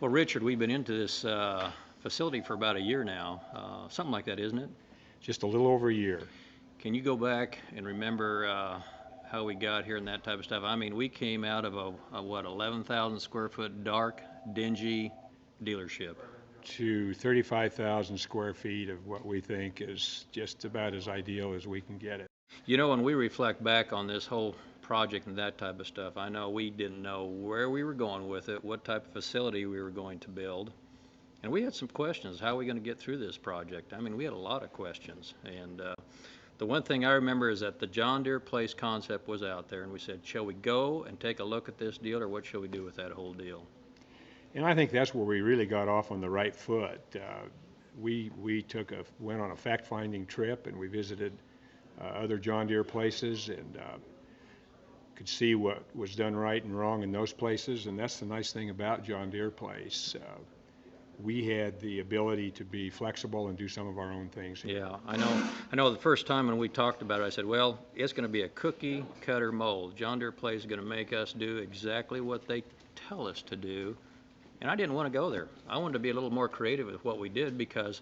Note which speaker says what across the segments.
Speaker 1: Well, Richard, we've been into this facility for about a year now, something like that, isn't it?
Speaker 2: Just a little over a year.
Speaker 1: Can you go back and remember how we got here and that type of stuff? I mean, we came out of a what, 11,000 square foot dark, dingy dealership.
Speaker 2: To 35,000 square feet of what we think is just about as ideal as we can get it.
Speaker 1: You know, when we reflect back on this whole project and that type of stuff, I know we didn't know where we were going with it, what type of facility we were going to build. And we had some questions. How are we going to get through this project? I mean, we had a lot of questions. And the one thing I remember is that the John Deere Place concept was out there, and we said, shall we go and take a look at this deal, or what shall we do with that whole deal?
Speaker 2: And I think that's where we really got off on the right foot. We went on a fact-finding trip, and we visited other John Deere places, and could see what was done right and wrong in those places. And that's the nice thing about John Deere Place. We had the ability to be flexible and do some of our own things.
Speaker 1: Yeah, I know. I know the first time when we talked about it, I said, well, it's going to be a cookie cutter mold. John Deere Place is going to make us do exactly what they tell us to do. And I didn't want to go there. I wanted to be a little more creative with what we did, because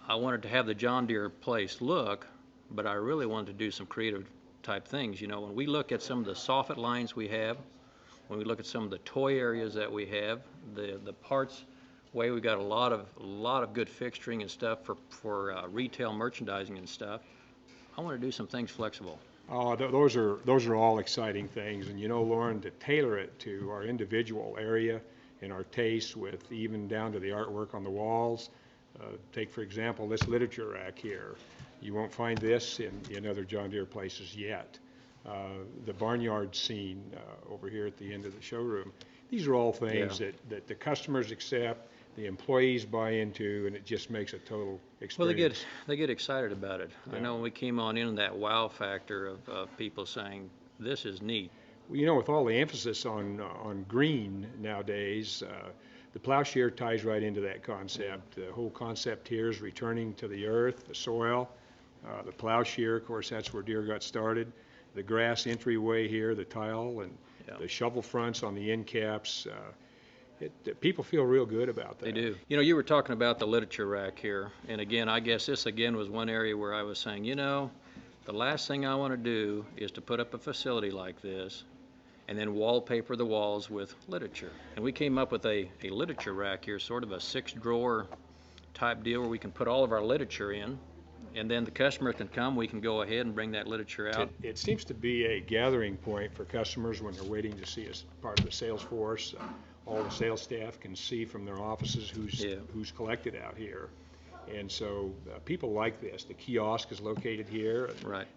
Speaker 1: I wanted to have the John Deere Place look, but I really wanted to do some creative type things. You know, when we look at some of the soffit lines we have, when we look at some of the toy areas that we have, the parts way, we got a lot of good fixturing and stuff for retail merchandising and stuff. I want to do some things flexible.
Speaker 2: Oh, those are all exciting things, and you know, Lauren, to tailor it to our individual area and our tastes, with even down to the artwork on the walls. Take, for example, this literature rack here. You won't find this in other John Deere places yet. The barnyard scene over here at the end of the showroom. These are all things that the customers accept, the employees buy into, and it just makes a total experience.
Speaker 1: Well, they get excited about it.
Speaker 2: Yeah.
Speaker 1: I know when we came on in, that wow factor of people saying, this is neat.
Speaker 2: Well, you know, with all the emphasis on green nowadays, the plowshare ties right into that concept. The whole concept here is returning to the earth, the soil. The plowshare, of course, that's where Deere got started. The grass entryway here, the tile, and the shovel fronts on the end caps. People feel real good about that.
Speaker 1: They do. You know, you were talking about the literature rack here, and again, I guess this again was one area where I was saying, you know, the last thing I want to do is to put up a facility like this and then wallpaper the walls with literature. And we came up with a literature rack here, sort of a 6-drawer type deal where we can put all of our literature in, and then the customer can come, we can go ahead and bring that literature out.
Speaker 2: It seems to be a gathering point for customers when they're waiting to see us part of the sales force. All the sales staff can see from their offices who's collected out here. And so people like this. The kiosk is located here,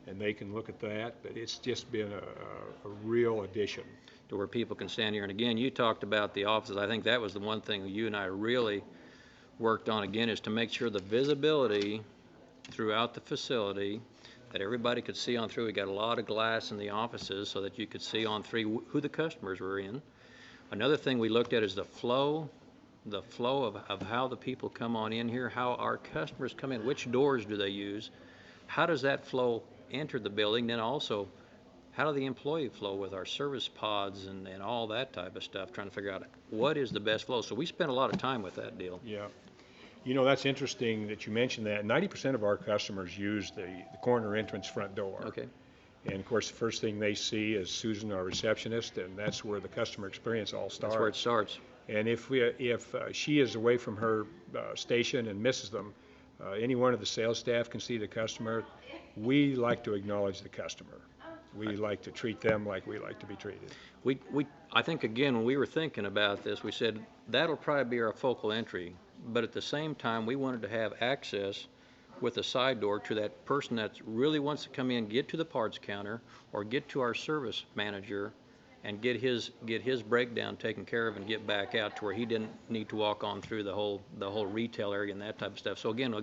Speaker 2: and they can look at that, but it's just been a real addition.
Speaker 1: To where people can stand here. And again, you talked about the offices. I think that was the one thing you and I really worked on, again, is to make sure the visibility throughout the facility, that everybody could see on through. We got a lot of glass in the offices so that you could see on through who the customers were in. Another thing we looked at is the flow of how the people come on in here, how our customers come in, which doors do they use, how does that flow enter the building, then also how do the employee flow with our service pods and all that type of stuff, trying to figure out what is the best flow. So we spent a lot of time with that deal.
Speaker 2: Yeah. You know, that's interesting that you mentioned that. 90% of our customers use the corner entrance front door.
Speaker 1: Okay.
Speaker 2: And of course, the first thing they see is Susan, our receptionist, and that's where the customer experience all starts.
Speaker 1: That's where it starts.
Speaker 2: And if she is away from her station and misses them, any one of the sales staff can see the customer. We like to acknowledge the customer. We like to treat them like we like to be treated.
Speaker 1: I think, again, when we were thinking about this, we said that'll probably be our focal entry, but at the same time, we wanted to have access with a side door to that person that really wants to come in, get to the parts counter, or get to our service manager and get his breakdown taken care of and get back out to where he didn't need to walk on through the whole retail area and that type of stuff. So again,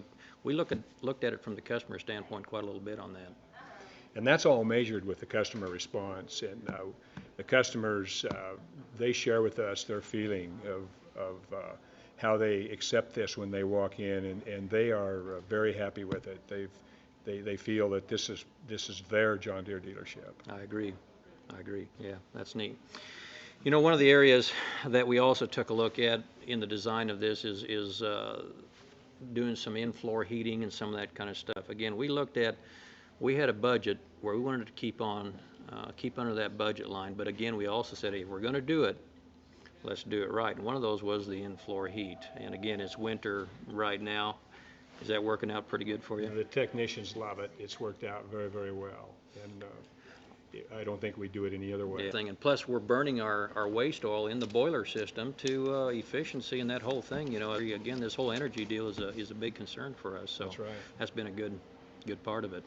Speaker 1: we looked at it from the customer standpoint quite a little bit on that.
Speaker 2: And that's all measured with the customer response. And the customers, they share with us their feeling of how they accept this when they walk in, and they are very happy with it. They feel that this is their John Deere dealership.
Speaker 1: I agree. Yeah, that's neat. You know, one of the areas that we also took a look at in the design of this is doing some in-floor heating and some of that kind of stuff. Again, we had a budget where we wanted to keep under that budget line, but again, we also said, hey, if we're going to do it, let's do it right. And one of those was the in-floor heat. And again, it's winter right now. Is that working out pretty good for you?
Speaker 2: The technicians love it. It's worked out very, very well. And I don't think we do it any other way.
Speaker 1: Yeah. And plus, we're burning our waste oil in the boiler system to efficiency and that whole thing. You know, again, this whole energy deal is a big concern for us. So
Speaker 2: That's right.
Speaker 1: That's been a good part of it.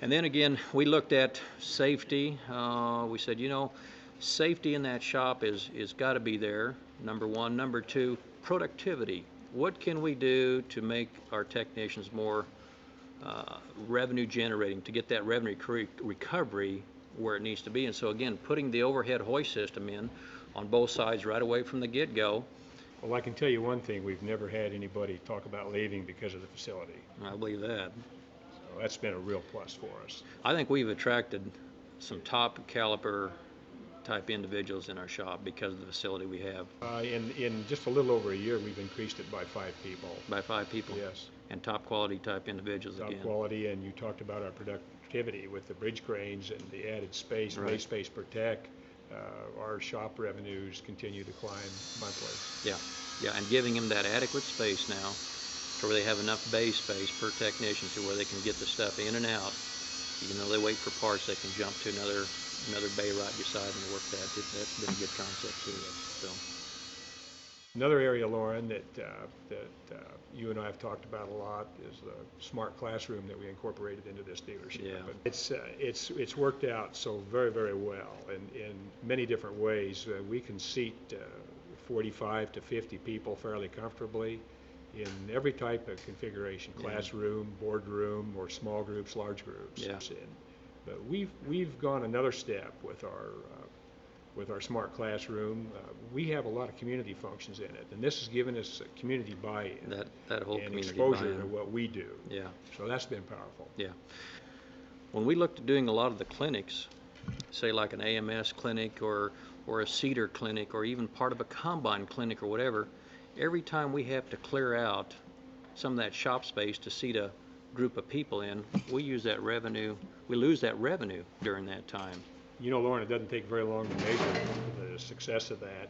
Speaker 1: And then again, we looked at safety. We said, you know, safety in that shop is got to be there, number one. Number two, productivity. What can we do to make our technicians more revenue generating, to get that revenue recovery where it needs to be? And so again, putting the overhead hoist system in on both sides right away from the get-go.
Speaker 2: Well, I can tell you one thing, we've never had anybody talk about leaving because of the facility.
Speaker 1: I believe that.
Speaker 2: So that's been a real plus for us.
Speaker 1: I think we've attracted some top caliber type individuals in our shop because of the facility we have.
Speaker 2: In just a little over a year, we've increased it by 5 people.
Speaker 1: By 5 people?
Speaker 2: Yes.
Speaker 1: And top quality type individuals again.
Speaker 2: Top quality, and you talked about our productivity with the bridge cranes and the added space,
Speaker 1: Right.
Speaker 2: bay space per tech. Our shop revenues continue to climb monthly.
Speaker 1: Yeah, and giving them that adequate space now to where they have enough bay space per technician to where they can get the stuff in and out. Even though they wait for parts, they can jump to another bay right beside and work that. That's been a good concept too. So.
Speaker 2: Another area, Lauren, that you and I have talked about a lot is the smart classroom that we incorporated into this dealership.
Speaker 1: Yeah.
Speaker 2: And it's worked out so very, very well in many different ways. We can seat 45 to 50 people fairly comfortably in every type of configuration, classroom, boardroom, or small groups, large groups.
Speaker 1: Yeah.
Speaker 2: But we've gone another step with our smart classroom. We have a lot of community functions in it, and this has given us a community buy-in.
Speaker 1: That whole
Speaker 2: and
Speaker 1: community
Speaker 2: exposure
Speaker 1: buy-in.
Speaker 2: to what we do.
Speaker 1: Yeah.
Speaker 2: So that's been powerful.
Speaker 1: Yeah. When we looked at doing a lot of the clinics, say like an AMS clinic or a cedar clinic or even part of a combine clinic or whatever, every time we have to clear out some of that shop space to seat a group of people in, we lose that revenue during that time.
Speaker 2: You know, Lauren, it doesn't take very long to measure the success of that.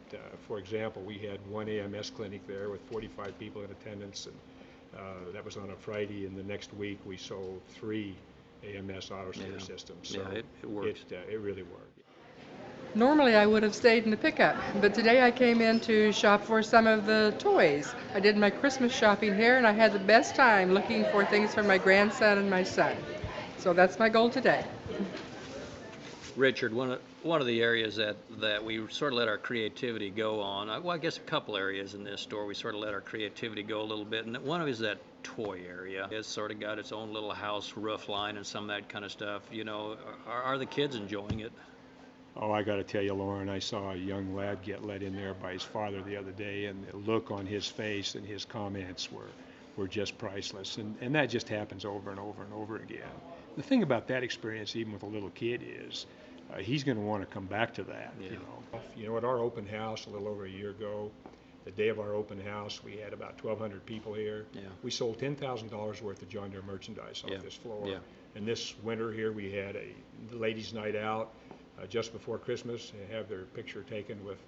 Speaker 2: For example, we had one AMS clinic there with 45 people in attendance, and that was on a Friday, and the next week we sold 3 AMS auto steer systems. So
Speaker 1: it works.
Speaker 2: It really worked.
Speaker 3: Normally I would have stayed in the pickup, but today I came in to shop for some of the toys. I did my Christmas shopping here, and I had the best time looking for things for my grandson and my son. So that's my goal today.
Speaker 1: Richard, one of the areas that we sort of let our creativity go on, well, I guess a couple areas in this store we sort of let our creativity go a little bit, and one of it is that toy area. It's sort of got its own little house roof line and some of that kind of stuff. You know, are the kids enjoying it?
Speaker 2: Oh, I got to tell you, Lauren, I saw a young lad get let in there by his father the other day, and the look on his face and his comments were just priceless. And that just happens over and over and over again. The thing about that experience, even with a little kid, is he's going to want to come back to that.
Speaker 1: Yeah.
Speaker 2: You know, at our open house a little over a year ago, the day of our open house, we had about 1,200 people here.
Speaker 1: Yeah.
Speaker 2: We sold $10,000 worth of John Deere merchandise off this floor.
Speaker 1: Yeah.
Speaker 2: And this winter here, we had a ladies' night out just before Christmas, and have their picture taken with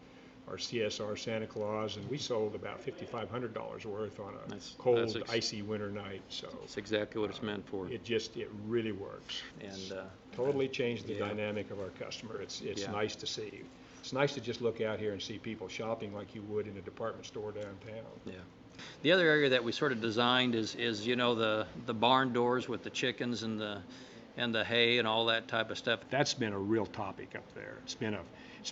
Speaker 2: our CSR Santa Claus, and we sold about $5,500 worth on a cold, icy winter night. So
Speaker 1: that's exactly what it's meant for.
Speaker 2: It really works.
Speaker 1: And
Speaker 2: totally changed the dynamic of our customer. It's nice to see. It's nice to just look out here and see people shopping like you would in a department store downtown.
Speaker 1: Yeah. The other area that we sort of designed is you know, the barn doors with the chickens and the hay and all that type of stuff.
Speaker 2: That's been a real topic up there. It's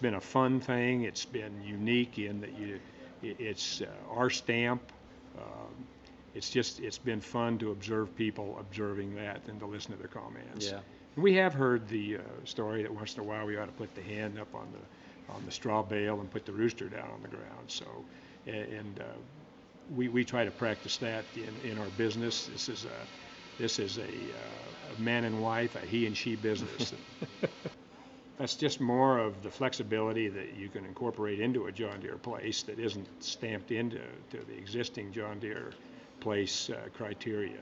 Speaker 2: been a fun thing. It's been unique in that it's our stamp. It's been fun to observe people observing that and to listen to their comments.
Speaker 1: Yeah.
Speaker 2: We have heard the story that once in a while we ought to put the hen up on the straw bale and put the rooster down on the ground. So, we try to practice that in our business. This is a man and wife, a he and she business. that's just more of the flexibility that you can incorporate into a John Deere place that isn't stamped into the existing John Deere place criteria.